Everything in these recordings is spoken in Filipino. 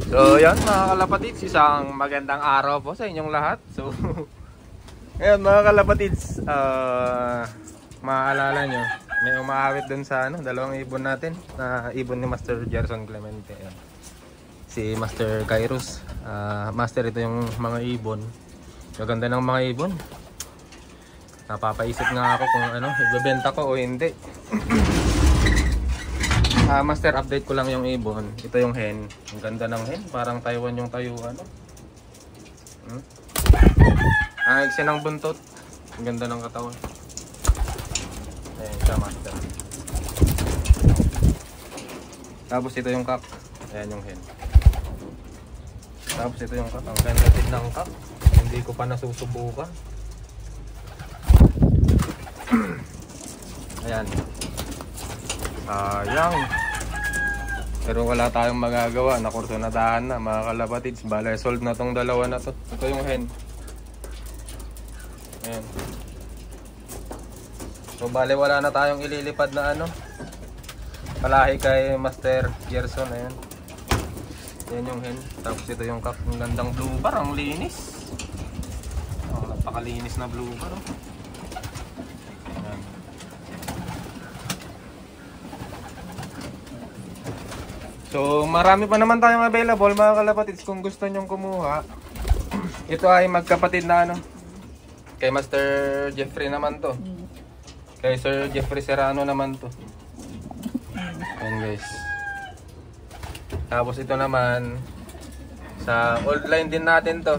So yan mga kalapatids, isang magandang araw po sa inyong lahat. So ngayon mga kalapatids, maaalala nyo, may umaawit dun sa dalawang ibon natin na ibon ni Master Gerson Clemente. Ayan. Si Master Kairos. Master, ito yung mga ibon. Maganda ng mga ibon. Napapaisip nga ako kung ibebenta ko o hindi. Master, update ko lang yung ibon. Ito yung hen. Ang ganda ng hen. Parang Taiwan yung tayuan. Iksi ng buntot. Ang ganda ng katawan. Ayan siya, Master. Tapos ito yung kak. Ayan yung hen. Tapos ito yung kak. Ang ganda din ng kak. Hindi ko pa nasusubukan. Ayan. Sayang. Pero wala tayong magagawa. Nakursunadahan na mga kalapatids. Bale, solve na tong dalawa na to. Ito yung hen. Ayan. So bale, wala na tayong ililipad na palahi kay Master Gerson. Ayan. Ayan yung hen. Tapos ito yung kak. Ang gandang blue bar. Ang linis. Napakalinis na blue bar. So marami pa naman tayong available mga kalapatids kung gusto nyong kumuha. Ito ay magkapatid na kay Master Jeffrey naman to. Kay Sir Jeffrey Serrano naman to. Ayan guys. Tapos ito naman sa old line din natin to.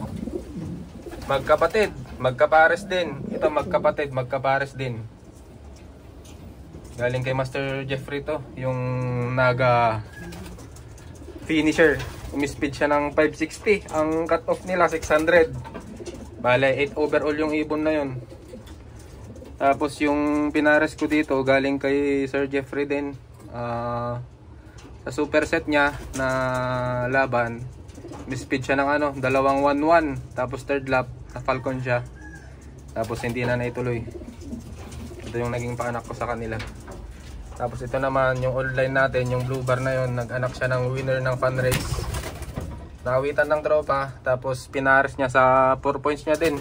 Magkapatid, magkapares din. Ito magkapatid, magkapares din. Galing kay Master Jeffrey to, yung naga finisher. Umispeed siya ng 560. Ang cut off nila 600. Bale 8 overall yung ibon na yun. Tapos yung pinares ko dito galing kay Sir Jeffrey din. Sa super set niya na laban, umispeed siya ng 211. Tapos third lap na Falcon siya. Tapos hindi na naituloy. Ito yung naging paanak ko sa kanila. Tapos ito naman yung online natin, yung blue bar na yon, nag-anak siya ng winner ng fun race. Nakawitan ng tropa, tapos pinares niya sa 4 points niya din.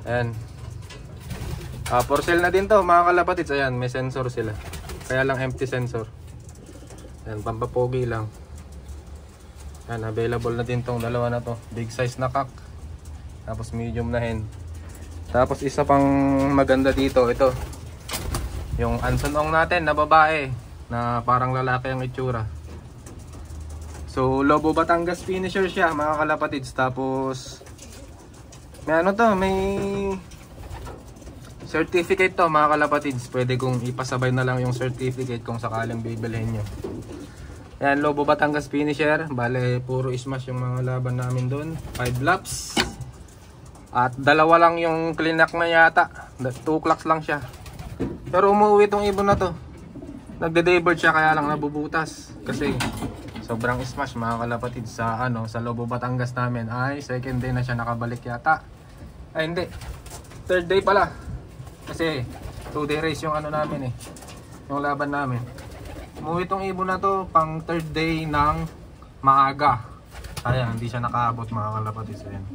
Ayan. For sale na din to mga kalapatids. Ayan, may sensor sila. Kaya lang empty sensor. Ayan, pampapogi lang. Ayan, available na din tong dalawa na to. Big size na kak. Tapos medium na hen. Tapos isa pang maganda dito, ito. Yung Anson-ong natin na babae na parang lalaki ang itsura. So Lobo Batangas finisher siya mga kalapatids. Tapos may may certificate to mga kalapatids. Pwede kong ipasabay na lang yung certificate kung sakaling bibilhin nyo. Yan, Lobo Batangas finisher. Bale puro smash yung mga laban namin doon. 5 laps. At dalawa lang yung cleanup na yata. 2 clocks lang siya. Pero umuwi itong ibon na to. Nagde-daybird siya kaya lang nabubutas. Kasi sobrang smash mga kalapatid sa sa Lobo Batangas namin. Ay second day na siya nakabalik yata. Ay hindi, third day pala. Kasi 2-day race yung namin yung laban namin. Umuwi itong ibon na to pang third day ng maaga. Kaya hindi siya nakaabot mga kalapatid. Ayan.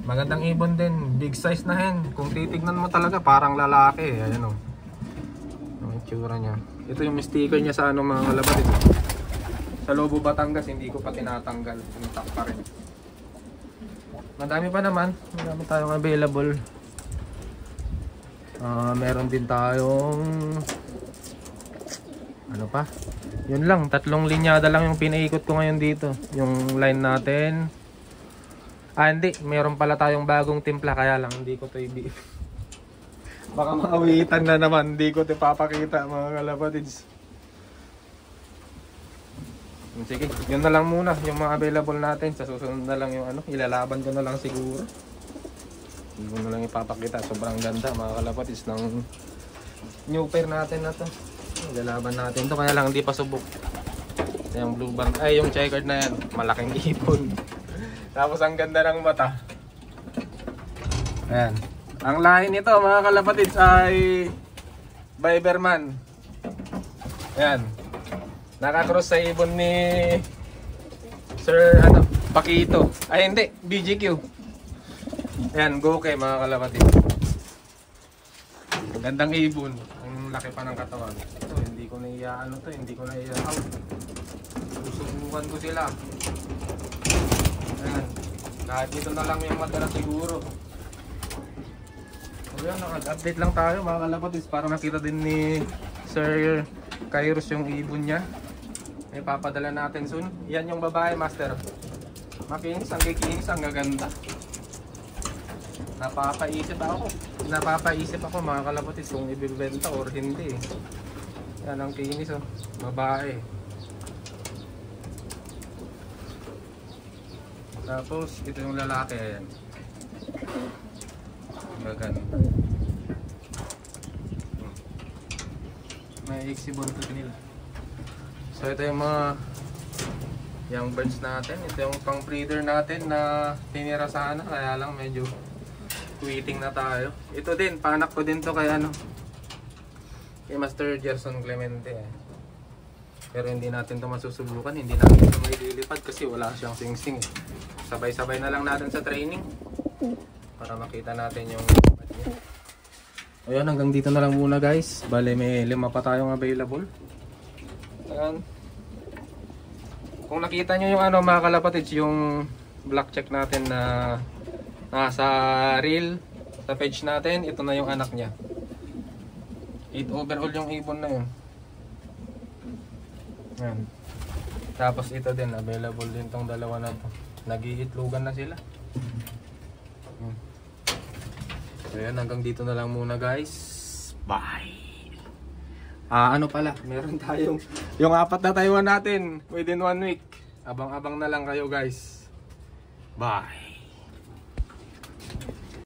Magandang ibon din, big size na hen. Kung titignan mo talaga parang lalaki. Ayan ang itsura niya. Ito yung sticker niya sa mga kalapatid. Sa Lobo Batangas hindi ko pa tinatanggal. Intact pa rin. Madami pa naman. Marami tayong available. Meron din tayong pa? Yun lang, 3 linyada lang yung pinaikot ko ngayon dito. Yung line natin. Hindi, meron pala tayong bagong timpla kaya lang hindi ko ito baka maawitan na naman, hindi ko ito papakita mga kalapatids. Sige, yun na lang muna yung mga available natin. Sa susunod na lang yung ilalaban ko na lang siguro. Hindi ko na lang ipapakita. Sobrang ganda mga kalapatids ng new pair natin na to. Ilalaban natin to kaya lang hindi pa subok. Yung blue band, yung checkered na yan, malaking ipon. Tapos ang ganda ng mata. Ayan. Ang lahi nito mga kalapatids ay Biberman. Ayan. Nakakross sa ibon ni Sir, ano, Pakito. Ay, hindi. BGQ. Ayan, Goke mga kalapatid. Gandang ibon. Ang laki pa ng katawan. Ito, hindi ko na ano to, hindi ko na out. Susubukan ko sila. Ayan. Kahit dito na lang yung madala siguro. Ayan, nag-update lang tayo mga kalapatid para makita din ni Sir Kairos yung ibon niya. May papadala natin soon. Yan yung babae, master. Makinis, ang kikinis, ang gaganda. Napapaisip ako mga kalapatid kung ibibenta or hindi. Yan ang kinis, oh. Babae. Tapos ito yung lalaki, ayan. Gaganda. May exhibon to nila. So ito yung mga young birds natin. Ito yung pang breeder natin na tinira sana, kaya lang medyo quitting na tayo. Ito din, panak ko din to kay ano, kay Master Gerson Clemente. Pero hindi natin to masusubukan, hindi natin to may lilipad kasi wala siyang sing-sing. Sabay-sabay na lang natin sa training para makita natin yung niya. Ayun, hanggang dito na lang muna guys. Bale may 5 pa tayong available. Ayan. Kung nakita nyo yung ano mga kalapatids, yung black check natin na nasa reel sa page natin, ito na yung anak niya. 8 overall yung ibon na yun. Ayan. Tapos ito din, available din tong dalawa na to. Nag-iitlogan na sila. So yan, hanggang dito na lang muna guys. Bye! Ano pala, meron tayong yung 4 na Taiwan natin within 1 week. Abang-abang na lang kayo guys. Bye!